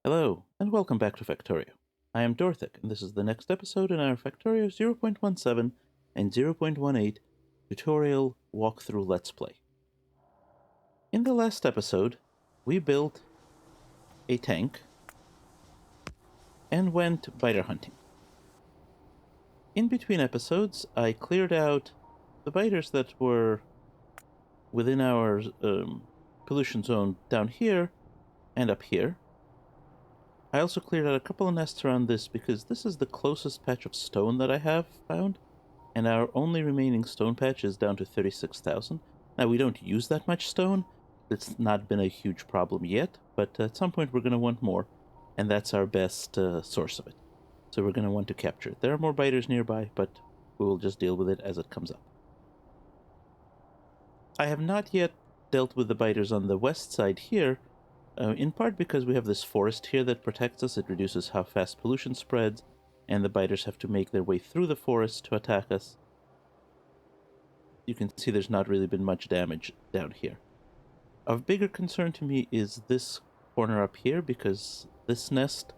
Hello, and welcome back to Factorio. I am Dorthic, and this is the next episode in our Factorio 0.17 and 0.18 tutorial walkthrough Let's Play. In the last episode, we built a tank and went biter hunting. In between episodes, I cleared out the biters that were within our pollution zone down here and up here. I also cleared out a couple of nests around this because this is the closest patch of stone that I have found, and our only remaining stone patch is down to 36,000. Now, we don't use that much stone. It's not been a huge problem yet, but at some point we're going to want more, and that's our best source of it. So we're going to want to capture it. There are more biters nearby, but we will just deal with it as it comes up. I have not yet dealt with the biters on the west side here, in part because we have this forest here that protects us. It reduces how fast pollution spreads, and the biters have to make their way through the forest to attack us. You can see there's not really been much damage down here. Of bigger concern to me is this corner up here, because this nest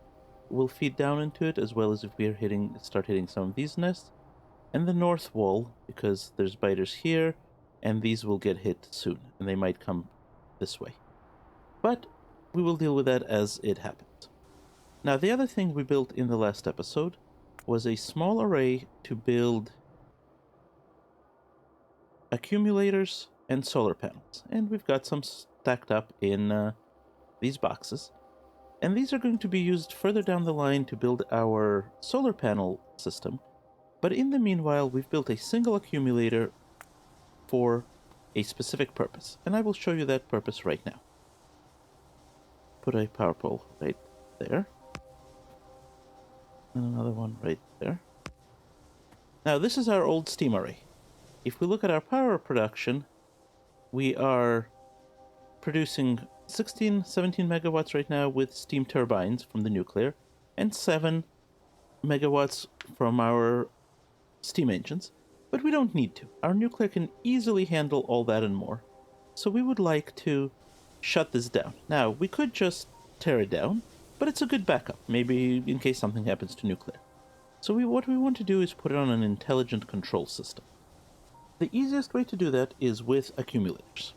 will feed down into it, as well as if we start hitting some of these nests. And the north wall, because there's biters here, and these will get hit soon, and they might come this way. But we will deal with that as it happens. Now, the other thing we built in the last episode was a small array to build accumulators and solar panels. And we've got some stacked up in these boxes. And these are going to be used further down the line to build our solar panel system. But in the meanwhile, we've built a single accumulator for a specific purpose. And I will show you that purpose right now. Put a power pole right there. And another one right there. Now, this is our old steam array. If we look at our power production, we are producing 17 megawatts right now with steam turbines from the nuclear, and 7 megawatts from our steam engines. But we don't need to. Our nuclear can easily handle all that and more. So we would like to shut this down. Now, we could just tear it down, but it's a good backup, maybe in case something happens to nuclear. So what we want to do is put it on an intelligent control system. The easiest way to do that is with accumulators.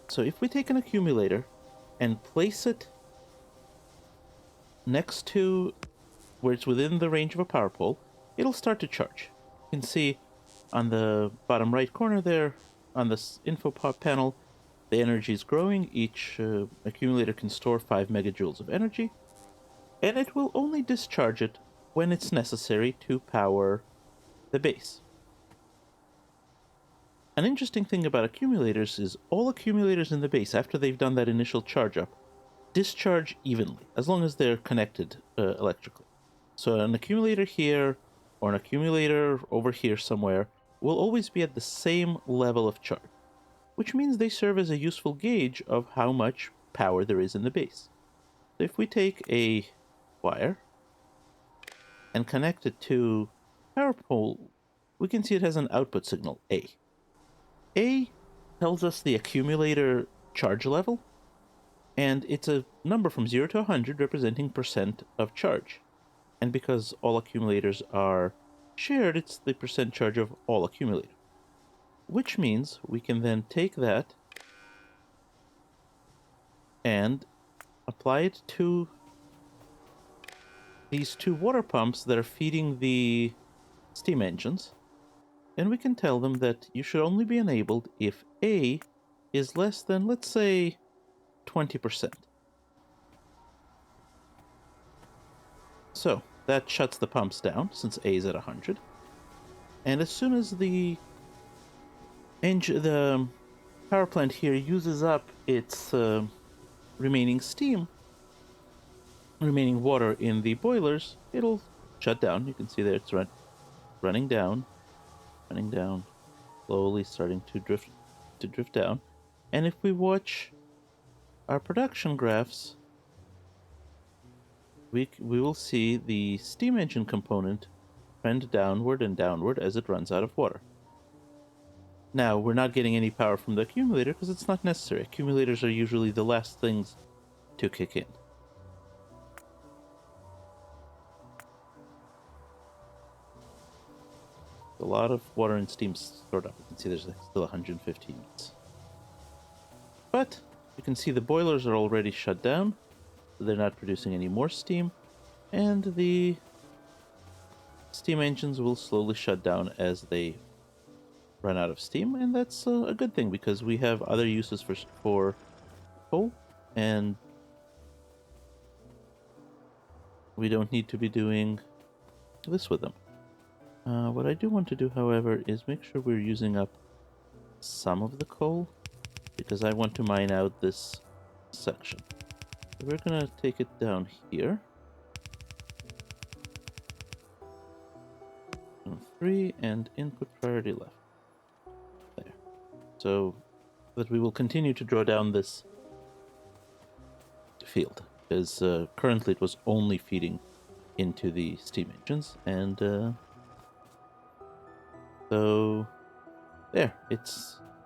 So if we take an accumulator and place it next to where it's within the range of a power pole, it'll start to charge. You can see on the bottom right corner there, on this info panel, the energy is growing. Each accumulator can store 5 megajoules of energy, and it will only discharge it when it's necessary to power the base. An interesting thing about accumulators is all accumulators in the base, after they've done that initial charge up, discharge evenly, as long as they're connected electrically. So an accumulator here, or an accumulator over here somewhere, will always be at the same level of charge, which means they serve as a useful gauge of how much power there is in the base. So if we take a wire and connect it to power pole, we can see it has an output signal, A. A tells us the accumulator charge level, and it's a number from 0 to 100 representing percent of charge. And because all accumulators are shared, it's the percent charge of all accumulators. Which means we can then take that and apply it to these two water pumps that are feeding the steam engines. And we can tell them that you should only be enabled if A is less than, let's say, 20%. So that shuts the pumps down since A is at 100. And as soon as the power plant here uses up its remaining water in the boilers, it'll shut down. You can see there it's running down, slowly starting to drift down. And if we watch our production graphs, we will see the steam engine component trend downward and downward as it runs out of water. Now, we're not getting any power from the accumulator because it's not necessary. Accumulators are usually the last things to kick in. a lot of water and steam stored up. You can see there's still 150 units. But you can see the boilers are already shut down. So they're not producing any more steam. And the steam engines will slowly shut down as they run out of steam. And that's a good thing because we have other uses for coal. And we don't need to be doing this with them. What I do want to do, however, is make sure we're using up some of the coal, because I want to mine out this section. So we're going to take it down here. 3 and input priority left. There. So that we will continue to draw down this field, because currently it was only feeding into the steam engines, and so there,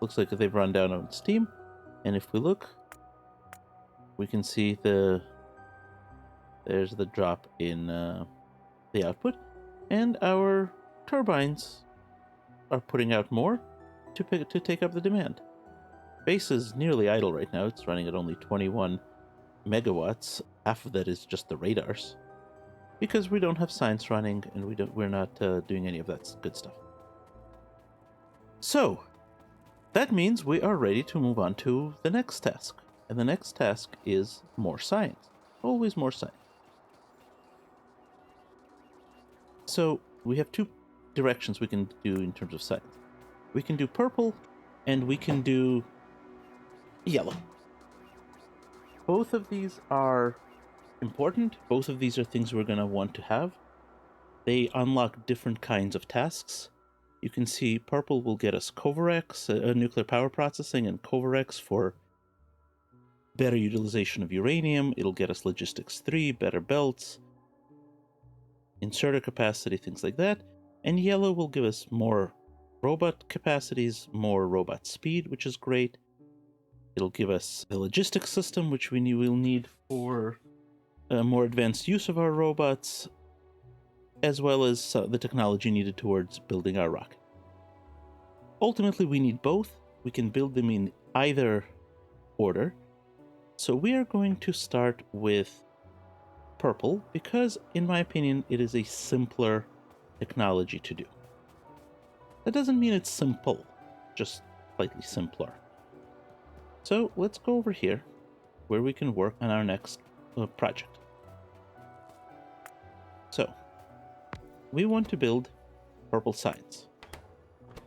looks like they've run down on steam. And if we look, we can see there's the drop in the output, and our turbines are putting out more to take up the demand. Base is nearly idle right now. It's running at only 21 megawatts. Half of that is just the radars, because we don't have science running, and we're not doing any of that good stuff. So that means we are ready to move on to the next task. And the next task is more science. Always more science. So we have two directions we can do in terms of science. We can do purple, and we can do yellow. Both of these are important. Both of these are things we're going to want to have. They unlock different kinds of tasks. You can see purple will get us Covarex, nuclear power processing, and Covarex for better utilization of uranium. It'll get us Logistics 3, better belts, inserter capacity, things like that. And yellow will give us more robot capacities, more robot speed, which is great. It'll give us the logistics system, which will need for more advanced use of our robots, as well as the technology needed towards building our rocket. Ultimately, we need both. We can build them in either order. So we are going to start with purple, because, in my opinion, it is a simpler technology to do. That doesn't mean it's simple, just slightly simpler. So let's go over here, where we can work on our next project. So we want to build purple science.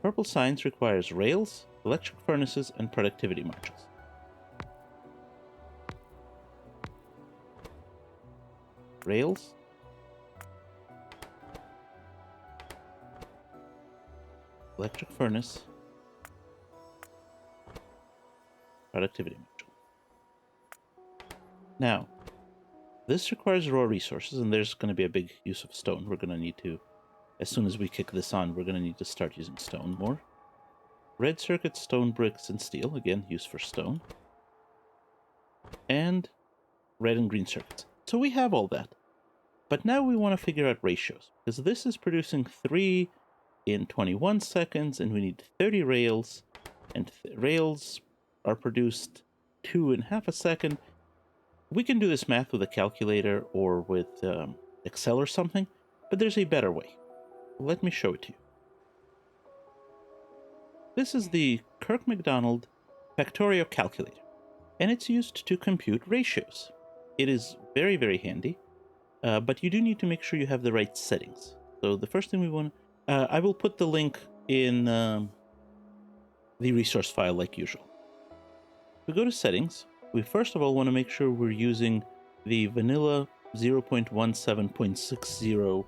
Purple science requires rails, electric furnaces, and productivity modules. Rails, electric furnace, productivity module. Now, this requires raw resources, and there's going to be a big use of stone. We're going to need to, as soon as we kick this on, we're going to need to start using stone more. Red circuit, stone bricks, and steel. Again, used for stone. And red and green circuits. So we have all that. But now we want to figure out ratios, because this is producing 3 in 21 seconds, and we need 30 rails, and rails are produced 2 in half a second. We can do this math with a calculator or with Excel or something, but there's a better way. Let me show it to you. This is the Kirk McDonald Factorio Calculator, and it's used to compute ratios. It is very, very handy, but you do need to make sure you have the right settings. So the first thing we want, I will put the link in the resource file like usual. We go to settings. We first of all want to make sure we're using the vanilla 0.17.60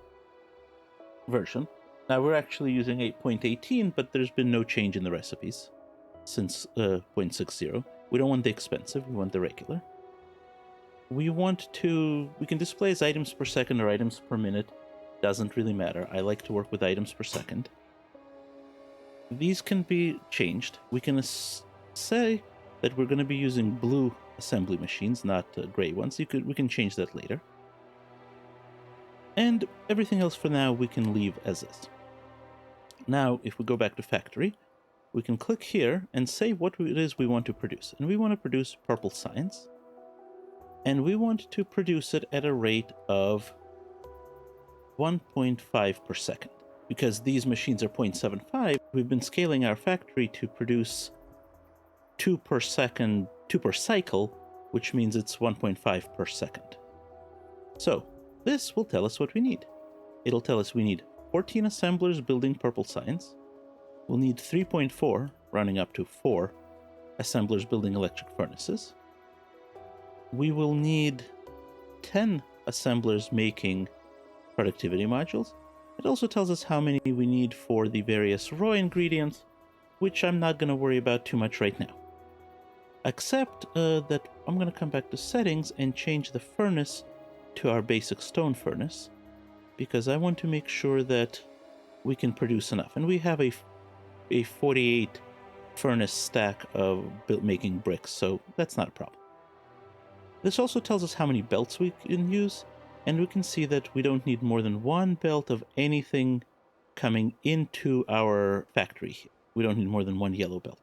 version. Now we're actually using 8.18, but there's been no change in the recipes since 0.60. We don't want the expensive, we want the regular. We can display as items per second or items per minute. Doesn't really matter. I like to work with items per second. These can be changed. We can say that we're going to be using blue assembly machines, not gray ones. We can change that later. And everything else for now we can leave as is. Now, if we go back to factory, we can click here and say what it is we want to produce. And we want to produce purple science. And we want to produce it at a rate of 1.5 per second. Because these machines are 0.75, we've been scaling our factory to produce 2 per second, 2 per cycle, which means it's 1.5 per second. So this will tell us what we need. It'll tell us we need 14 assemblers building purple science. We'll need 3.4, running up to 4, assemblers building electric furnaces. We will need 10 assemblers making productivity modules. It also tells us how many we need for the various raw ingredients, which I'm not going to worry about too much right now. Except that I'm going to come back to settings and change the furnace to our basic stone furnace, because I want to make sure that we can produce enough. And we have a 48 furnace stack of making bricks, so that's not a problem. This also tells us how many belts we can use, and we can see that we don't need more than 1 belt of anything coming into our factory here. We don't need more than 1 yellow belt.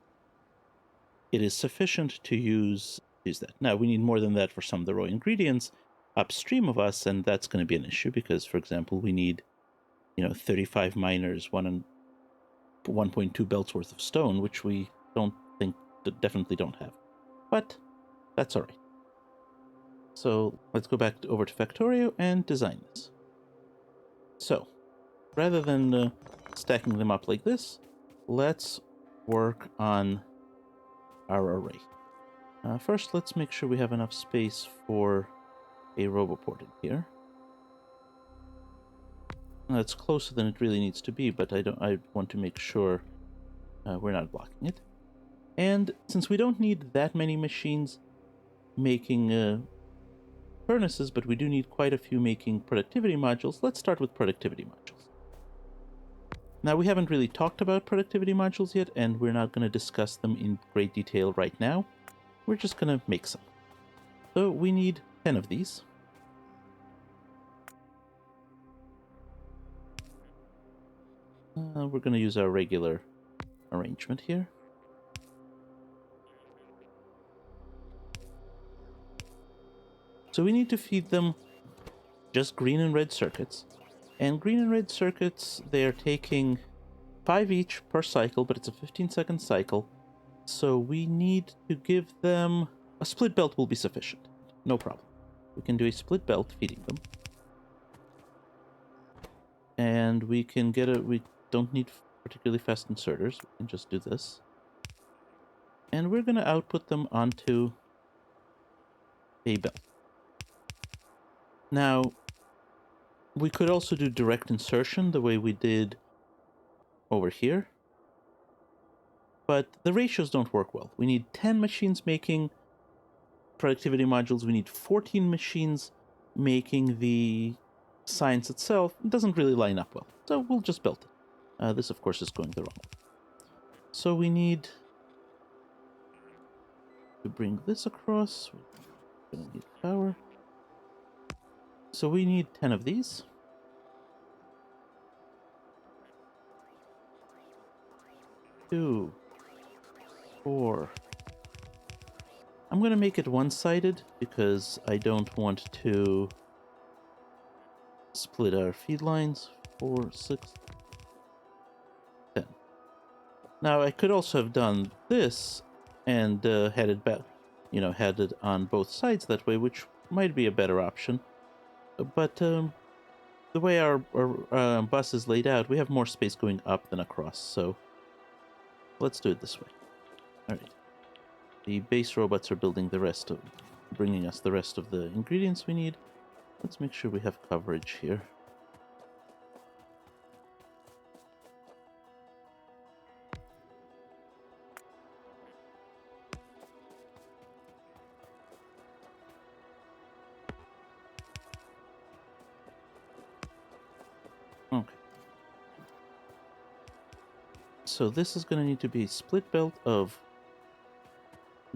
It is sufficient to use that. Now, we need more than that for some of the raw ingredients upstream of us, and that's going to be an issue because, for example, we need 35 miners, 1.2 belts worth of stone, which we definitely don't have. But that's all right. So let's go back over to Factorio and design this. So rather than stacking them up like this, let's work on our array. First, let's make sure we have enough space for a roboport in here. That's closer than it really needs to be, but I want to make sure we're not blocking it. And since we don't need that many machines making furnaces, but we do need quite a few making productivity modules, let's start with productivity modules. Now, we haven't really talked about productivity modules yet, and we're not going to discuss them in great detail right now. We're just going to make some. So we need 10 of these. We're going to use our regular arrangement here. So we need to feed them just green and red circuits. And green and red circuits, they're taking 5 each per cycle, but it's a 15-second cycle. So we need to give them... a split belt will be sufficient. No problem. We can do a split belt feeding them. And we can get we don't need particularly fast inserters. We can just do this. And we're going to output them onto a belt. Now, we could also do direct insertion the way we did over here. But the ratios don't work well. We need 10 machines making productivity modules. We need 14 machines making the science itself. It doesn't really line up well. So we'll just build it. This, of course, is going the wrong way. So we need to bring this across. We're going to need power. So we need 10 of these. Two, 4. I'm going to make it one-sided because I don't want to split our feed lines. 4, 6, 10. Now I could also have done this and had it back, had it on both sides that way, which might be a better option. But the way our bus is laid out, we have more space going up than across, so let's do it this way. All right. The base robots are building bringing us the rest of the ingredients we need. Let's make sure we have coverage here. Okay. So this is going to need to be a split belt of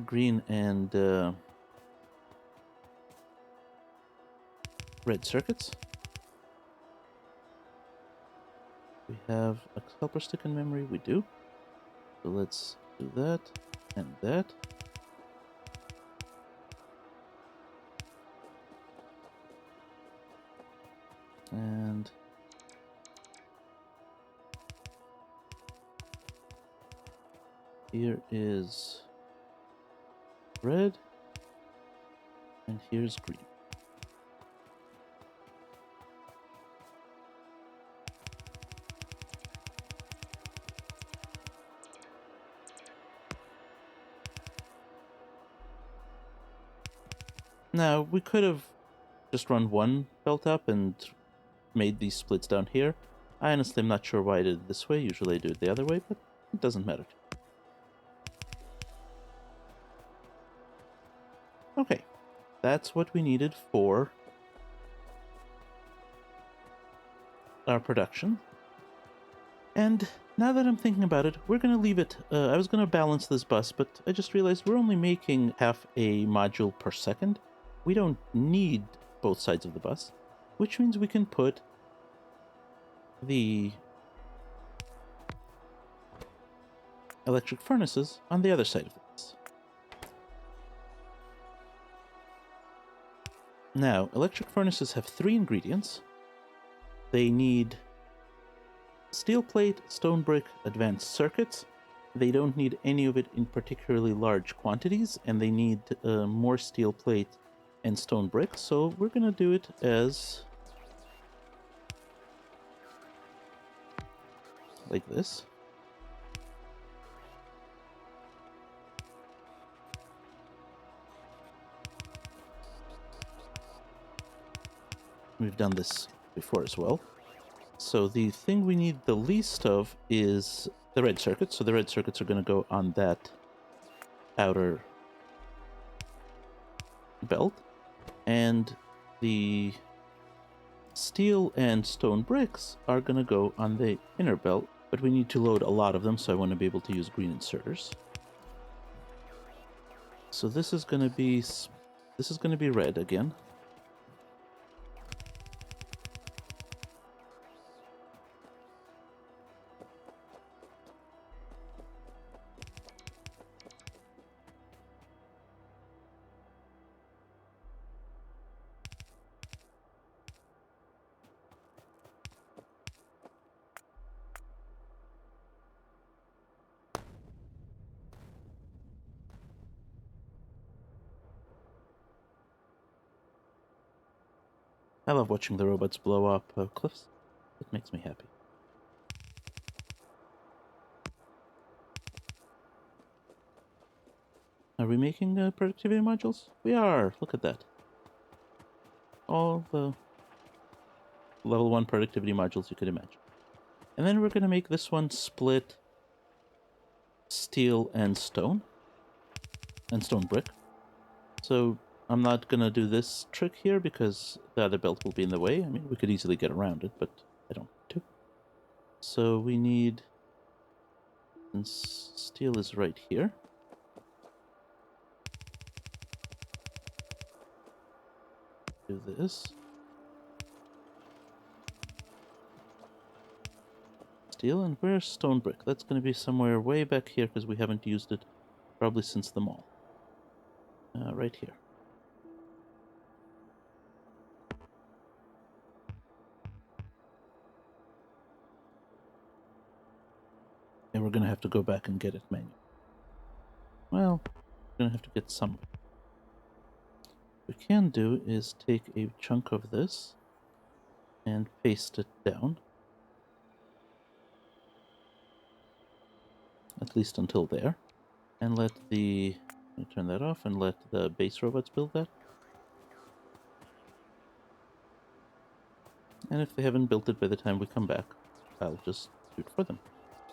green and red circuits. We We have a helper stick in memory. We do. So let's do that and that. And here is red, and here's green. Now, we could have just run one belt up and made these splits down here. I honestly am not sure why I did it this way. Usually I do it the other way, but it doesn't matter. Okay, that's what we needed for our production. And now that I'm thinking about it, we're going to leave it. I was going to balance this bus, but I just realized we're only making half a module per second. We don't need both sides of the bus, which means we can put the electric furnaces on the other side of the bus. Now, electric furnaces have 3 ingredients. They need steel plate, stone brick, advanced circuits. They don't need any of it in particularly large quantities, and they need more steel plate and stone brick. So we're going to do it as like this. We've done this before as well. So the thing we need the least of is the red circuits. So the red circuits are going to go on that outer belt. And the steel and stone bricks are going to go on the inner belt. But we need to load a lot of them, so I want to be able to use green inserters. So this is going to be red again. I love watching the robots blow up cliffs. It makes me happy. Are we making productivity modules? We are! Look at that. All the level 1 productivity modules you could imagine. And then we're going to make this one split steel and stone brick. So I'm not going to do this trick here because the other belt will be in the way. I mean, we could easily get around it, but I don't want to. So we need... Since steel is right here. Do this. Steel, and where's stone brick? That's going to be somewhere way back here because we haven't used it probably since the mall. Right here. And we're going to have to go back and get it manually. Well, we're going to have to get some. What we can do is take a chunk of this and paste it down. At least until there. And let the... Let me turn that off and let the base robots build that. And if they haven't built it by the time we come back, I'll just do it for them.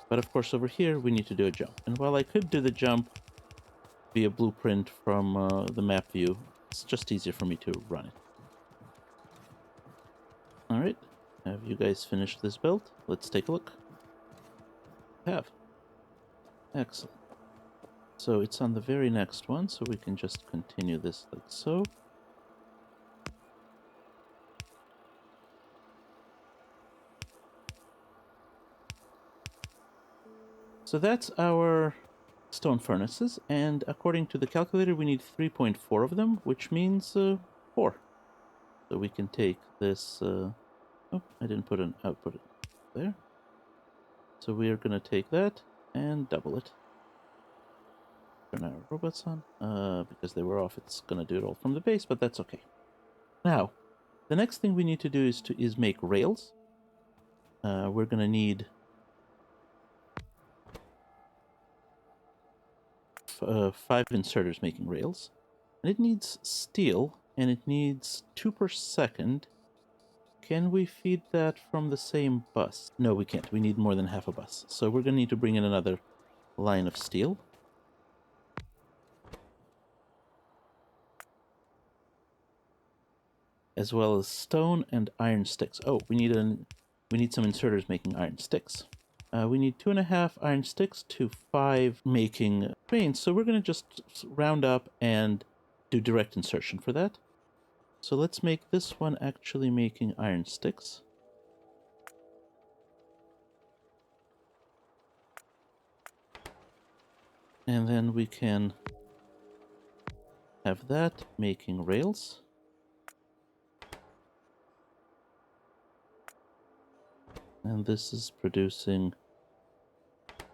But of course over here we need to do a jump. And while I could do the jump via blueprint from the map view, it's just easier for me to run it. Alright, have you guys finished this build? Let's take a look. Have. Excellent. So it's on the very next one, so we can just continue this like so. So that's our stone furnaces, and according to the calculator, we need 3.4 of them, which means 4. So we can take this... oh, I didn't put an output there. So we are going to take that and double it. Turn our robots on. Because they were off, it's going to do it all from the base, but that's okay. Now, the next thing we need to do is make rails. We're going to need 5 inserters making rails. And it needs steel, and it needs 2 per second. Can we feed that from the same bus? No, we can't. We need more than half a bus. So we're going to need to bring in another line of steel. As well as stone and iron sticks. Oh, we need some inserters making iron sticks. We need 2.5 iron sticks to 5 making trains. So we're going to just round up and do direct insertion for that. So let's make this one actually making iron sticks. And then we can have that making rails. And this is producing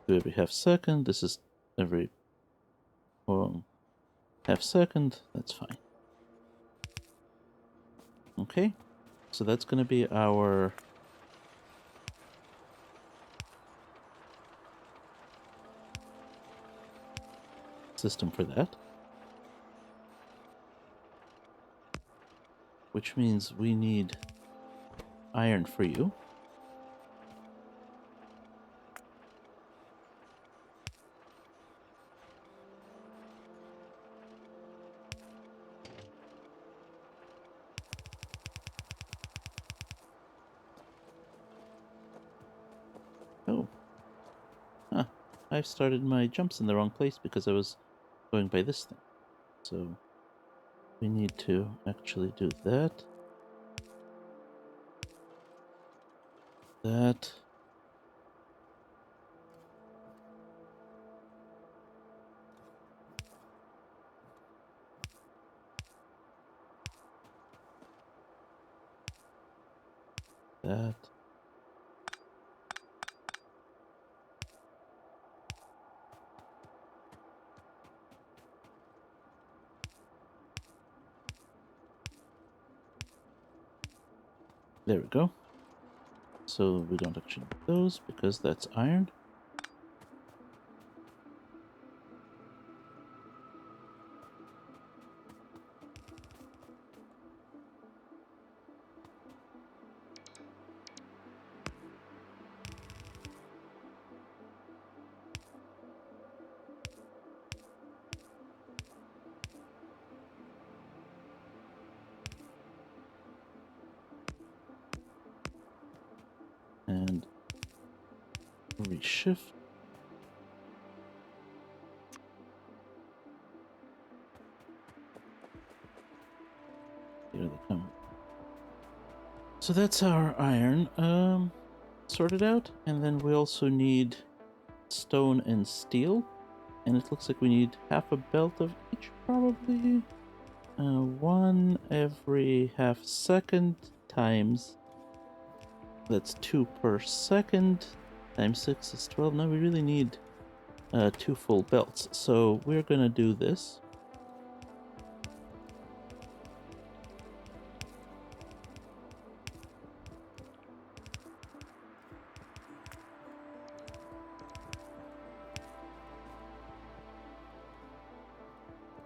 every half second. This is every half second. That's fine. Okay, so that's going to be our system for that. Which means we need iron for you. Oh. Huh. I've started my jumps in the wrong place because I was going by this thing. So we need to actually do that. That. That. There we go. So we don't actually need those because that's iron. And reshift. Here they come. So that's our iron sorted out, and then we also need stone and steel, and it looks like we need half a belt of each, probably. 1 every half second times, that's 2 per second, times 6 is 12. Now we really need 2 full belts, so we're gonna do this.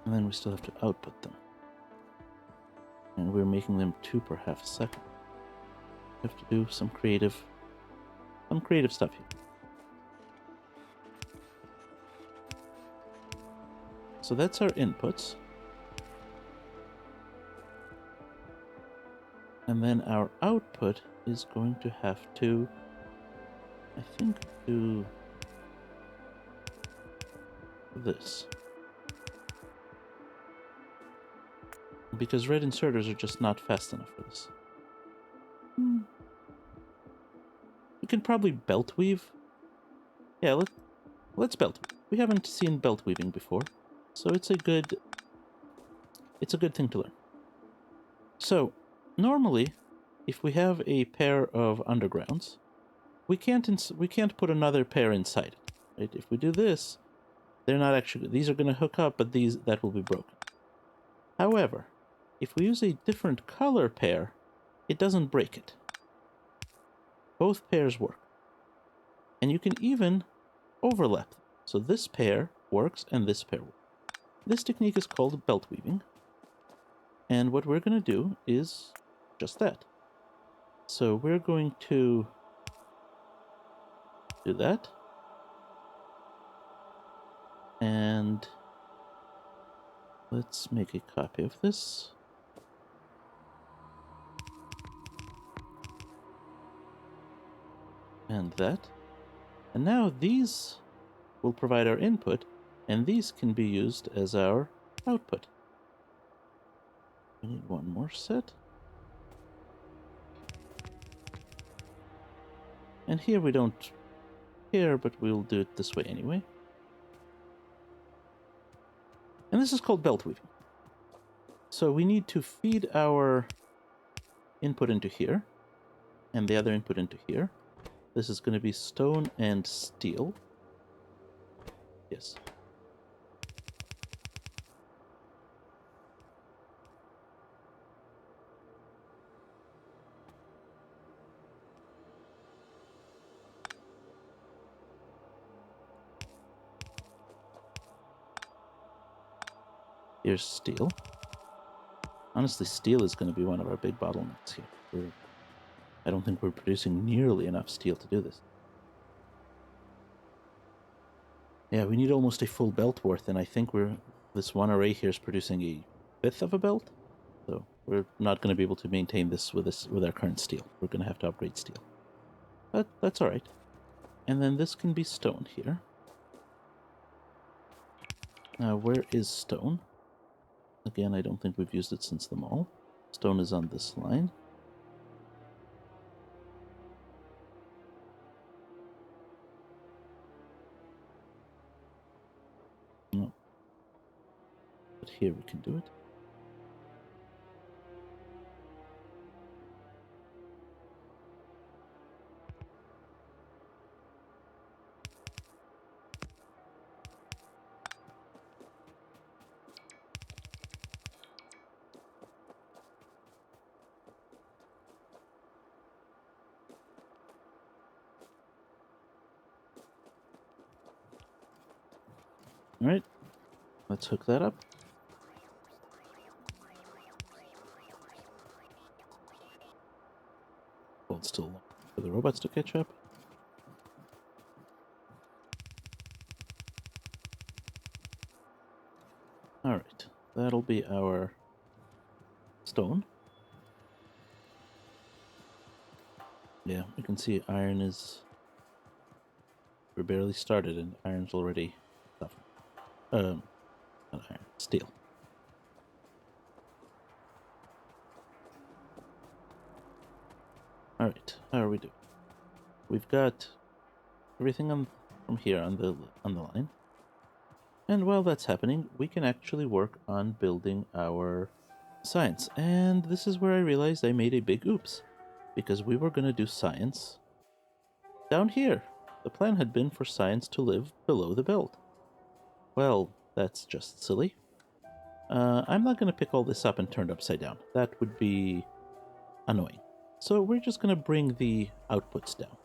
And then we still have to output them. And we're making them 2 per half second. We have to do some creative stuff here. So that's our inputs. And then our output is going to have to, I think, do this. Because red inserters are just not fast enough for this. We can probably belt weave. Yeah, Let's belt weave. We haven't seen belt weaving before, so it's a good thing to learn. So, normally, if we have a pair of undergrounds, we can't put another pair inside it. Right? If we do this, they're not actually, these are going to hook up, but that will be broken. However, if we use a different color pair, it doesn't break it. Both pairs work. And you can even overlap them. So this pair works and this pair works. This technique is called belt weaving. And what we're going to do is just that. So we're going to do that. And let's make a copy of this. And that. And now these will provide our input, and these can be used as our output. We need one more set. And here we don't care, but we'll do it this way anyway. And this is called belt weaving. So we need to feed our input into here, and the other input into here. This is going to be stone and steel. Yes. Here's steel. Honestly, steel is going to be one of our big bottlenecks here. I don't think we're producing nearly enough steel to do this. Yeah, we need almost a full belt worth, and I think this one array here is producing a fifth of a belt. So we're not going to be able to maintain this with our current steel. We're going to have to upgrade steel. But that's all right. And then this can be stone here. Now, where is stone? Again, I don't think we've used it since the mall. Stone is on this line. No. But here we can do it. All right, let's hook that up. Hold still for the robots to catch up. All right, that'll be our stone. Yeah, you can see iron is... We're barely started and iron's already suffering. Not iron, steel. All right, how are we doing? We've got everything from here on the line. And while that's happening, we can actually work on building our science. And this is where I realized I made a big oops, because we were going to do science down here. The plan had been for science to live below the belt. Well, that's just silly. I'm not going to pick all this up and turn it upside down. That would be annoying. So we're just going to bring the outputs down.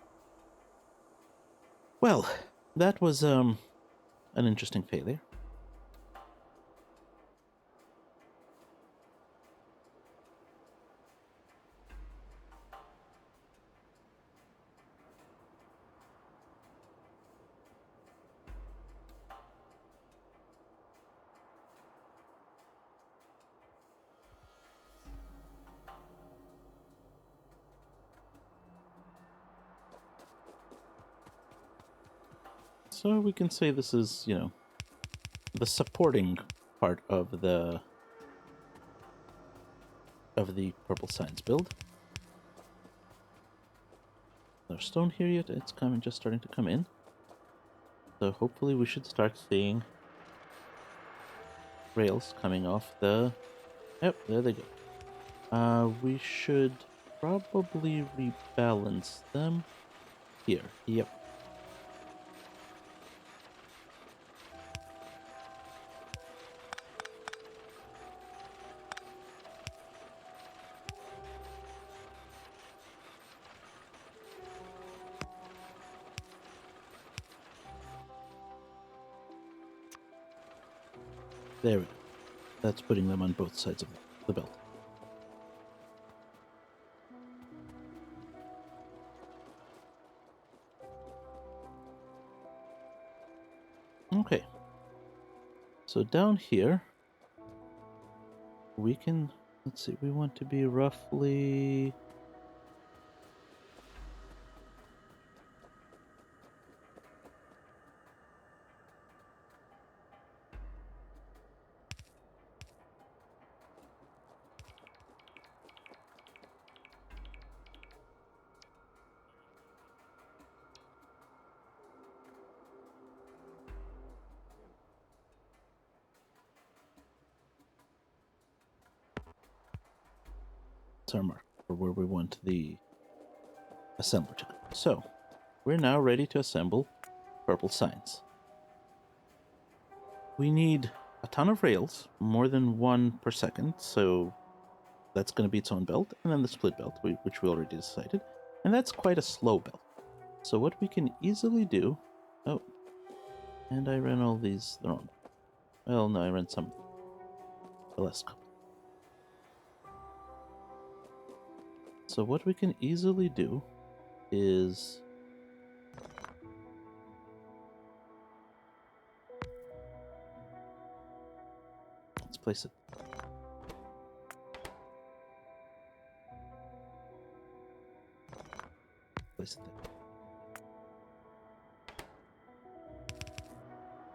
Well, that was an interesting failure. So we can say this is, the supporting part of the purple science build. There's stone here yet. It's just starting to come in. So hopefully we should start seeing rails coming off the... Yep, there they go. We should probably rebalance them here. Yep. There we go. That's putting them on both sides of the belt. Okay. So down here, we can, let's see, we want to be roughly... That's our mark for where we want the assembler to go. So, we're now ready to assemble purple signs. We need a ton of rails, more than one per second, so that's going to be its own belt, and then the split belt, which we already decided, and that's quite a slow belt. So what we can easily do... Oh, and I ran all these the wrong... Well, no, I ran some the last couple. So what we can easily do is... Let's place it. Place it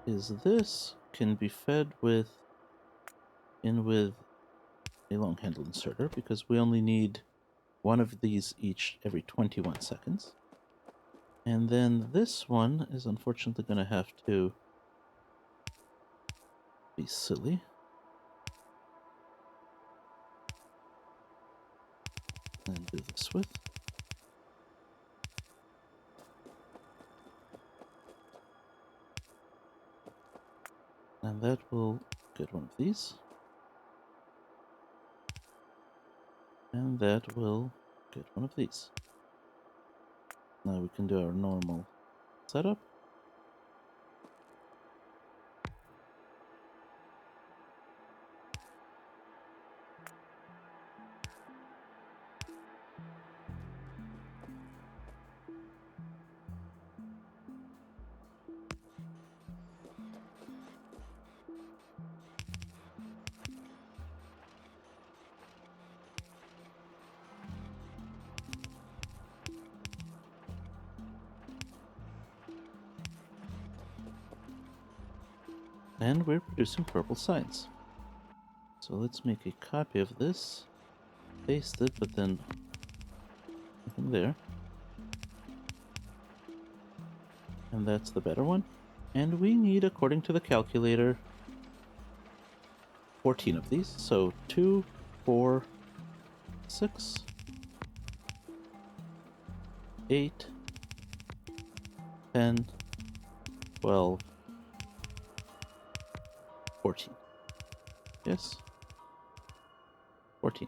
there. Is this can be fed with... with a long handle inserter, because we only need one of these each every 21 seconds. And then this one is unfortunately going to have to be silly. And do this with. And that will get one of these. And that will get one of these. Now we can do our normal setup. And we're producing purple signs. So let's make a copy of this, paste it, but then nothing there. And that's the better one. And we need, according to the calculator, 14 of these. So 2, 4, 6, 8, 10, 12, 14. Yes? 14.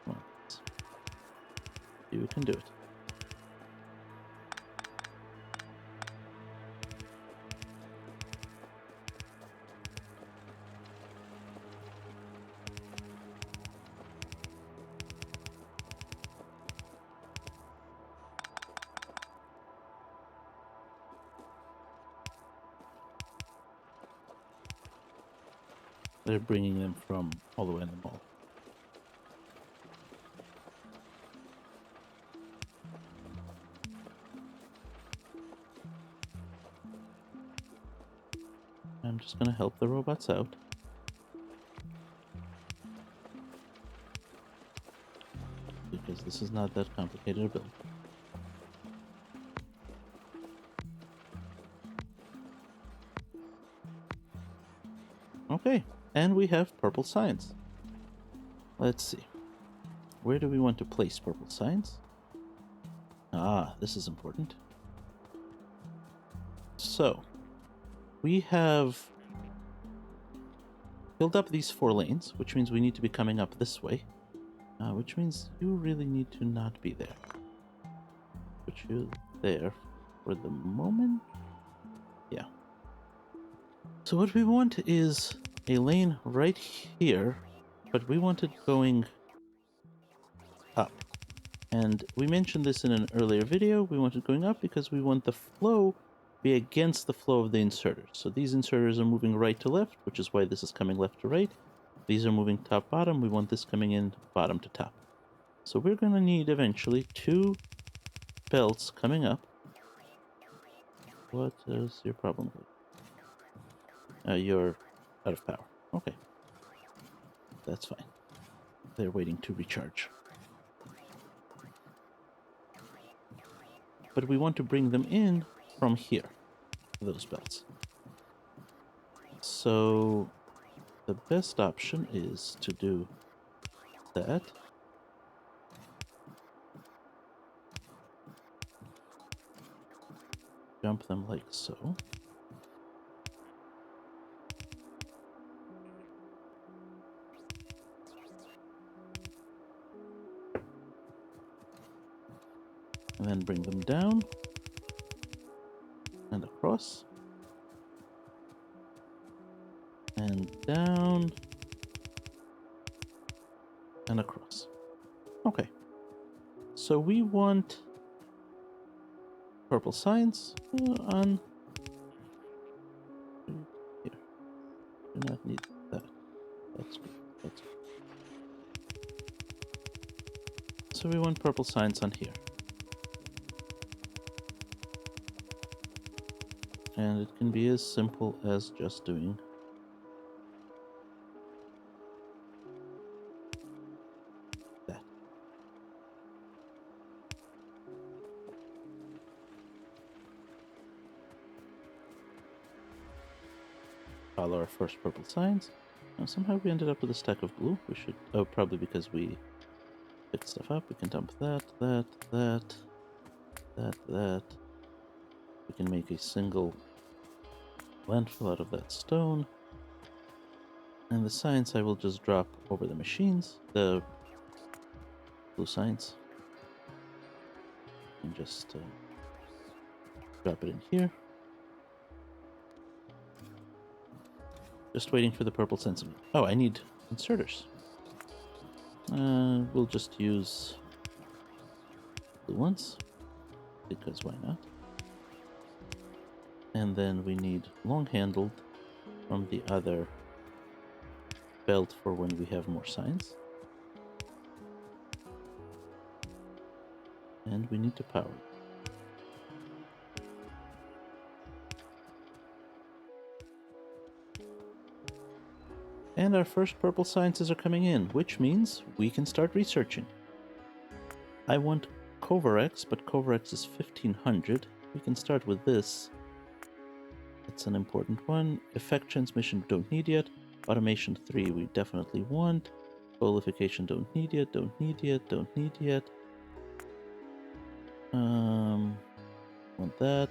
Well, you can do it. They're bringing them from all the way in the mall. I'm just going to help the robots out. because this is not that complicated a build. Okay, and we have purple signs. Let's see. Where do we want to place purple signs? Ah, this is important. So, we have filled up these 4 lanes, which means we need to be coming up this way. Which means you really need to not be there. Put you there for the moment. Yeah. So what we want is a lane right here, but we want it going up. And we mentioned this in an earlier video. We want it going up because we want the flow be against the flow of the inserters. So these inserters are moving right to left, which is why this is coming left to right. These are moving top bottom. We want this coming in bottom to top. So we're going to need eventually 2 belts coming up. What is your problem? You're out of power. Okay. That's fine. They're waiting to recharge. But we want to bring them in from here, those belts. So the best option is to do that. Jump them like so. And then bring them down and across. And down and across. Okay. So we want purple signs on here. Do not need that. That's good. That's good. So we want purple signs on here. And it can be as simple as just doing that. Follow our first purple signs. Now somehow we ended up with a stack of glue. We should... Oh, probably because we picked stuff up. We can dump that. We can make a single landfill out of that stone. And the signs I will just drop over the machines. The blue signs. And just drop it in here. Just waiting for the purple sensing. Oh, I need inserters. We'll just use blue ones, because why not? And then we need long-handled from the other belt for when we have more signs. And we need to power it. And our first purple sciences are coming in, which means we can start researching. I want Covarex, but Covarex is 1500. We can start with this. It's an important one. Effect transmission, don't need yet. Automation 3, we definitely want. Qualification, don't need yet, don't need yet, don't need yet. Want that.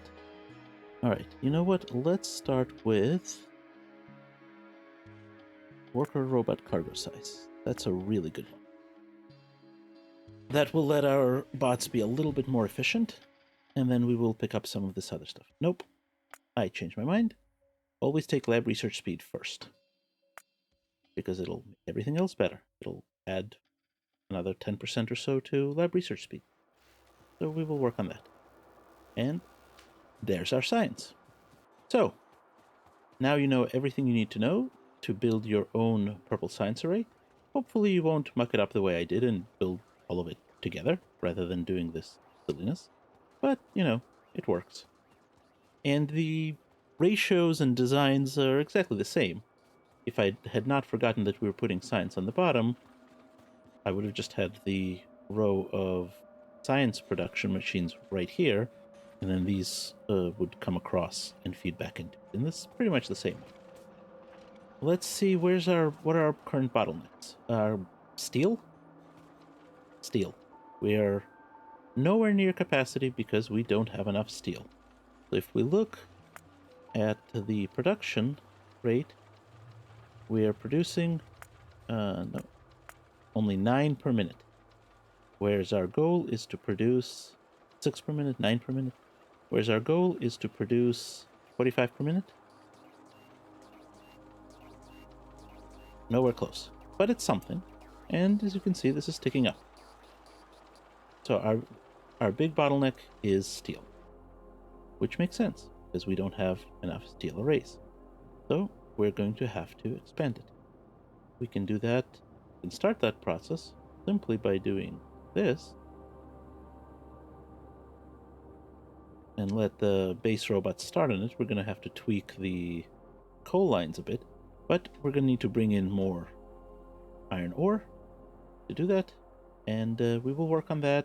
Alright, you know what? Let's start with worker robot cargo size. That's a really good one. That will let our bots be a little bit more efficient, and then we will pick up some of this other stuff. Nope. I changed my mind. Always take lab research speed first, because it'll make everything else better. It'll add another 10% or so to lab research speed. So we will work on that. And there's our science. So, now you know everything you need to know to build your own purple science array. Hopefully you won't muck it up the way I did and build all of it together, rather than doing this silliness. But, you know, it works. And the ratios and designs are exactly the same. If I had not forgotten that we were putting science on the bottom, I would have just had the row of science production machines right here, and then these would come across and feed back into it. And this is pretty much the same one. Let's see, what are our current bottlenecks? Steel? Steel. We are nowhere near capacity because we don't have enough steel. So if we look at the production rate, we are producing no, only 9 per minute. Whereas our goal is to produce 6 per minute, 9 per minute. Whereas our goal is to produce 45 per minute. Nowhere close. But it's something. And as you can see, this is ticking up. So our big bottleneck is steel. Which makes sense, because we don't have enough steel arrays. So we're going to have to expand it. We can do that, we can start that process simply by doing this. And let the base robot start on it. We're going to have to tweak the coal lines a bit, but we're going to need to bring in more iron ore to do that, and we will work on that.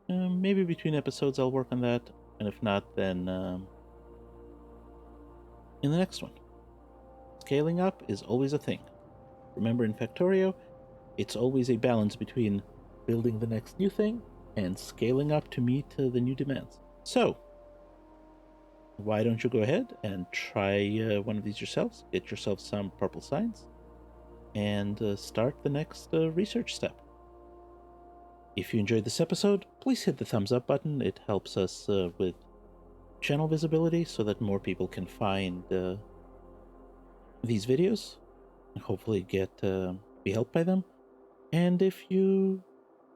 Maybe between episodes I'll work on that, and if not, then in the next one. Scaling up is always a thing. Remember, in Factorio, it's always a balance between building the next new thing and scaling up to meet the new demands. So, why don't you go ahead and try one of these yourselves, get yourself some purple science, and start the next research step. If you enjoyed this episode, please hit the thumbs up button. It helps us with channel visibility so that more people can find these videos and hopefully be helped by them. And if you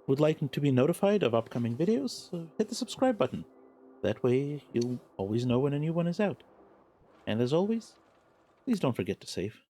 would like to be notified of upcoming videos, hit the subscribe button. That way you'll always know when a new one is out. And as always, please don't forget to save.